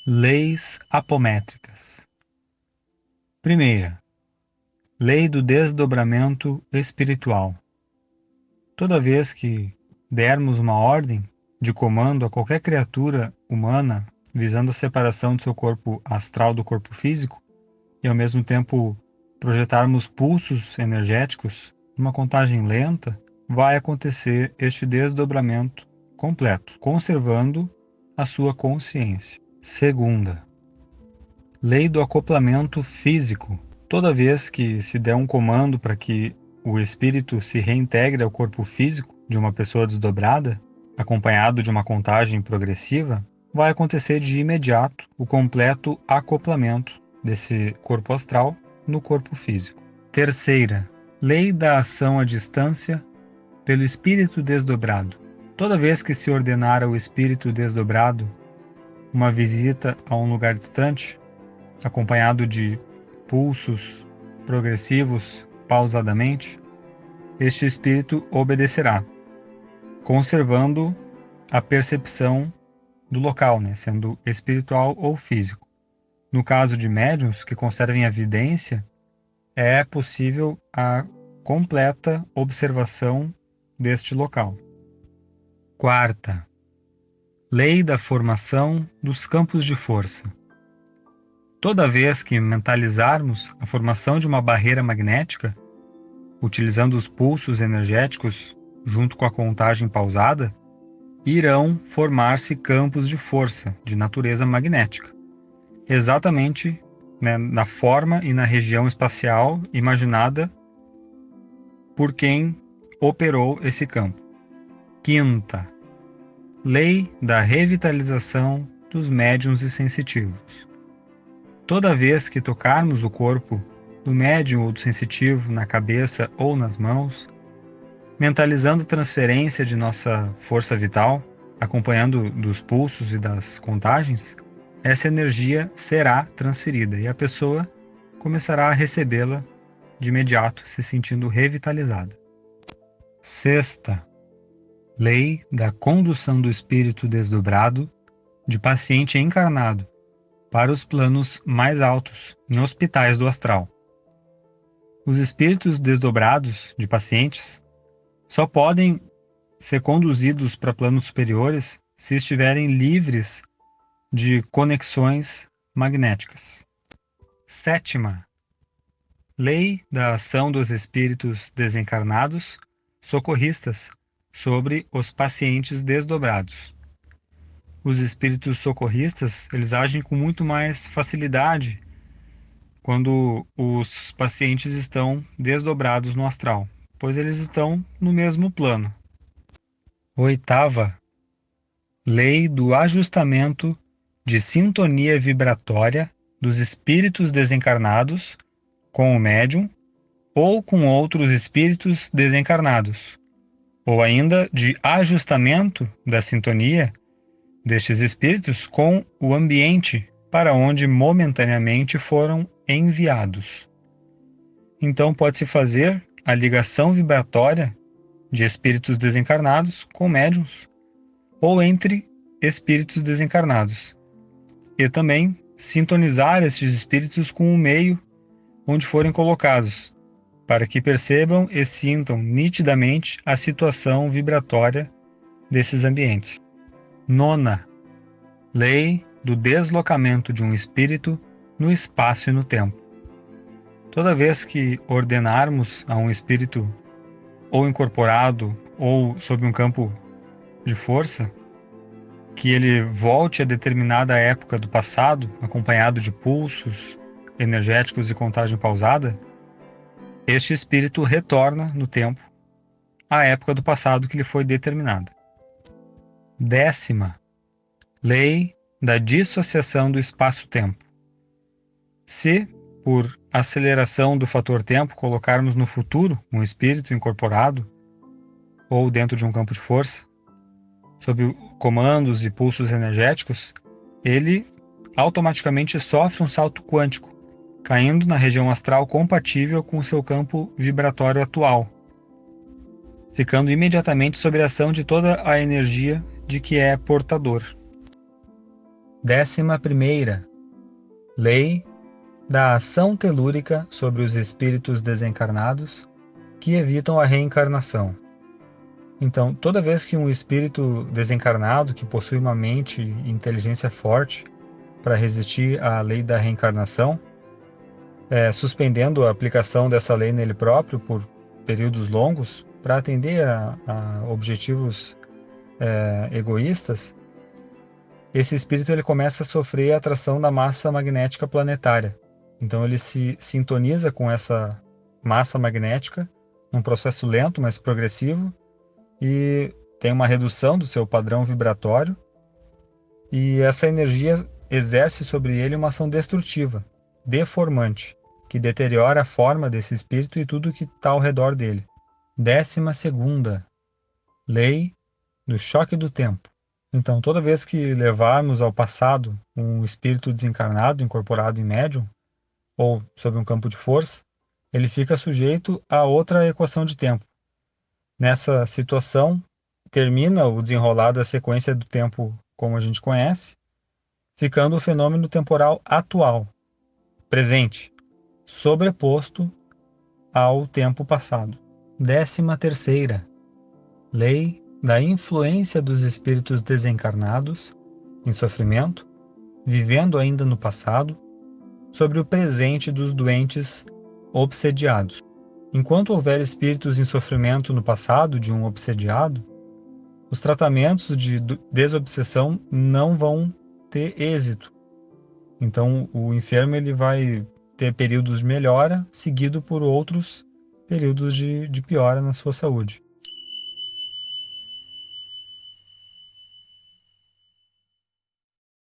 Leis apométricas. Primeira, lei do desdobramento espiritual. Toda vez que dermos uma ordem de comando a qualquer criatura humana visando a separação do seu corpo astral do corpo físico e ao mesmo tempo projetarmos pulsos energéticos numa contagem lenta, vai acontecer este desdobramento completo, conservando a sua consciência. Segunda, lei do acoplamento físico. Toda vez que se der um comando para que o espírito se reintegre ao corpo físico de uma pessoa desdobrada, acompanhado de uma contagem progressiva, vai acontecer de imediato o completo acoplamento desse corpo astral no corpo físico. Terceira, lei da ação à distância pelo espírito desdobrado. Toda vez que se ordenar ao espírito desdobrado uma visita a um lugar distante, acompanhado de pulsos progressivos pausadamente, este espírito obedecerá, conservando a percepção do local, sendo espiritual ou físico. No caso de médiuns que conservem a vidência, é possível a completa observação deste local. Quarta, lei da formação dos campos de força. Toda vez que mentalizarmos a formação de uma barreira magnética, utilizando os pulsos energéticos junto com a contagem pausada, irão formar-se campos de força de natureza magnética, exatamente na forma e na região espacial imaginada por quem operou esse campo. Quinta, lei da revitalização dos médiuns e sensitivos. Toda vez que tocarmos o corpo do médium ou do sensitivo na cabeça ou nas mãos, mentalizando transferência de nossa força vital, acompanhando dos pulsos e das contagens, essa energia será transferida e a pessoa começará a recebê-la de imediato, se sentindo revitalizada. Sexta, lei da condução do espírito desdobrado de paciente encarnado para os planos mais altos, em hospitais do astral. Os espíritos desdobrados de pacientes só podem ser conduzidos para planos superiores se estiverem livres de conexões magnéticas. Sétima, lei da ação dos espíritos desencarnados socorristas sobre os pacientes desdobrados. Os espíritos socorristas, eles agem com muito mais facilidade quando os pacientes estão desdobrados no astral, pois eles estão no mesmo plano. Oitava, lei do ajustamento de sintonia vibratória dos espíritos desencarnados com o médium ou com outros espíritos desencarnados, ou ainda de ajustamento da sintonia destes espíritos com o ambiente para onde momentaneamente foram enviados. Então pode-se fazer a ligação vibratória de espíritos desencarnados com médiuns ou entre espíritos desencarnados, e também sintonizar estes espíritos com o meio onde forem colocados, para que percebam e sintam nitidamente a situação vibratória desses ambientes. Nona, lei do deslocamento de um espírito no espaço e no tempo. Toda vez que ordenarmos a um espírito ou incorporado ou sob um campo de força, que ele volte a determinada época do passado, acompanhado de pulsos energéticos e contagem pausada, este espírito retorna no tempo à época do passado que lhe foi determinada. Décima, lei da dissociação do espaço-tempo. Se, por aceleração do fator tempo, colocarmos no futuro um espírito incorporado ou dentro de um campo de força, sob comandos e pulsos energéticos, ele automaticamente sofre um salto quântico, caindo na região astral compatível com o seu campo vibratório atual, ficando imediatamente sob a ação de toda a energia de que é portador. 11ª Lei da ação telúrica sobre os espíritos desencarnados que evitam a reencarnação. Então, toda vez que um espírito desencarnado que possui uma mente e inteligência forte para resistir à lei da reencarnação, suspendendo a aplicação dessa lei nele próprio por períodos longos para atender a objetivos egoístas, esse espírito ele começa a sofrer a atração da massa magnética planetária. Então ele se sintoniza com essa massa magnética num processo lento, mas progressivo, e tem uma redução do seu padrão vibratório, e essa energia exerce sobre ele uma ação destrutiva, deformante, que deteriora a forma desse espírito e tudo que está ao redor dele. 12ª Lei do choque do tempo. Então, toda vez que levarmos ao passado um espírito desencarnado incorporado em médium, ou sob um campo de força, ele fica sujeito a outra equação de tempo. Nessa situação, termina o desenrolar da sequência do tempo como a gente conhece, ficando o fenômeno temporal atual, presente, sobreposto ao tempo passado. 13ª Lei da influência dos espíritos desencarnados em sofrimento, vivendo ainda no passado, sobre o presente dos doentes obsediados. Enquanto houver espíritos em sofrimento no passado de um obsediado, os tratamentos de desobsessão não vão ter êxito. Então, o enfermo ele vai ter períodos de melhora, seguido por outros períodos de piora na sua saúde.